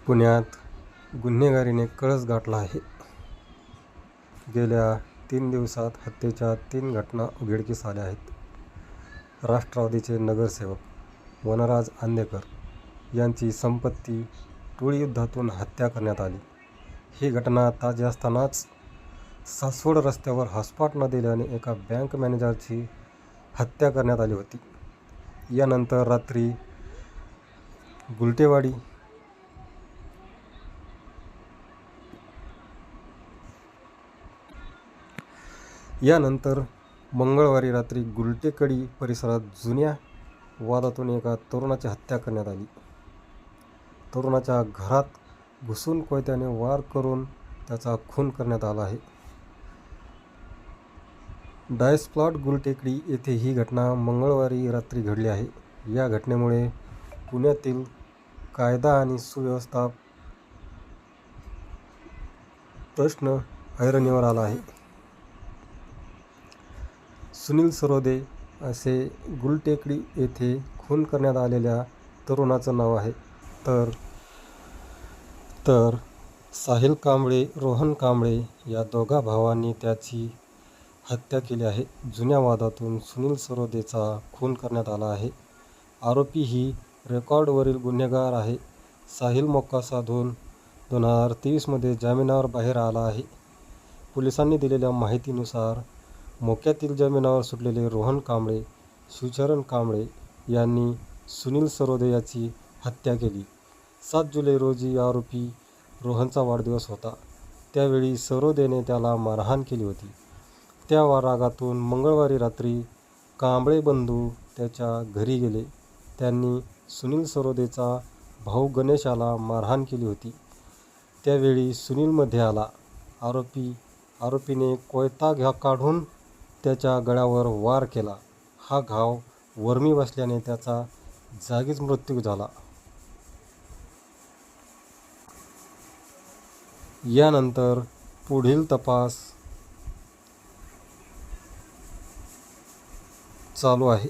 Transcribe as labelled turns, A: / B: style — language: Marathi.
A: पुण्यात गुन्हेगारीने कळस गाठला आहे. गेल्या 3 दिवसात हत्येच्या 3 घटना उघडकीस आल्या आहेत. राष्ट्रवादीचे नगरसेवक वनराज आंदेकर यांची संपत्ती टोळीयुद्धातून हत्या करण्यात आली. ही घटना ताजी असतानाच सासवड रस्त्यावर हॉटस्पॉट न दिल्याने एका बँक मॅनेजरची हत्या करण्यात आली होती. यानंतर रात्री गुलटेवाडी मंगळवारी रात्री गुलटेकडी परिसरात जुन्या वादातून एका तरुणाची हत्या करण्यात आली. तरुणाच्या घरात घुसून कोयत्याने वार करून त्याचा खून करण्यात आला आहे. डायस प्लॉट गुलटेकडी येथे ही घटना मंगळवारी रात्री घडली आहे. या घटनेमुळे पुण्यातील कायदा आणि सुव्यवस्था प्रश्न ऐरणीवर आला आहे. सुनील सरोदे असे गुलटेकडी येथे खून करण्यात आलेल्या तरुणाचं नाव आहे. तर साहिल कांबळे, रोहन कांबळे या दोघा भावांनी त्याची हत्या केली आहे. जुन्या वादातून सुनील सरोदेचा खून करण्यात आला आहे. आरोपी ही रेकॉर्डवरील गुन्हेगार आहे. साहिल मोक्का साधून 2023 जामिनावर बाहेर आला आहे. पोलिसांनी दिलेल्या माहितीनुसार मोक्यातील जामिनावर सुटलेले रोहन कांबळे, शिवचरण कांबळे यांनी सुनील सरोदे याची हत्या केली. 7 जुलै रोजी आरोपी रोहनचा वाढदिवस होता. त्यावेळी सरोदेने त्याला मारहाण केली होती. त्या रागातून मंगळवारी रात्री कांबळे बंधू त्याच्या घरी गेले. त्यांनी सुनील सरोदेचा भाऊ गणेशाला मारहाण केली होती. त्यावेळी सुनील मध्ये आला. आरोपीने कोयता काढून त्याच्या गळ्यावर वार केला. हा घाव वर्मी बसल्याने त्याचा जागीच मृत्यू झाला. यानंतर पुढील तपास चालू आहे.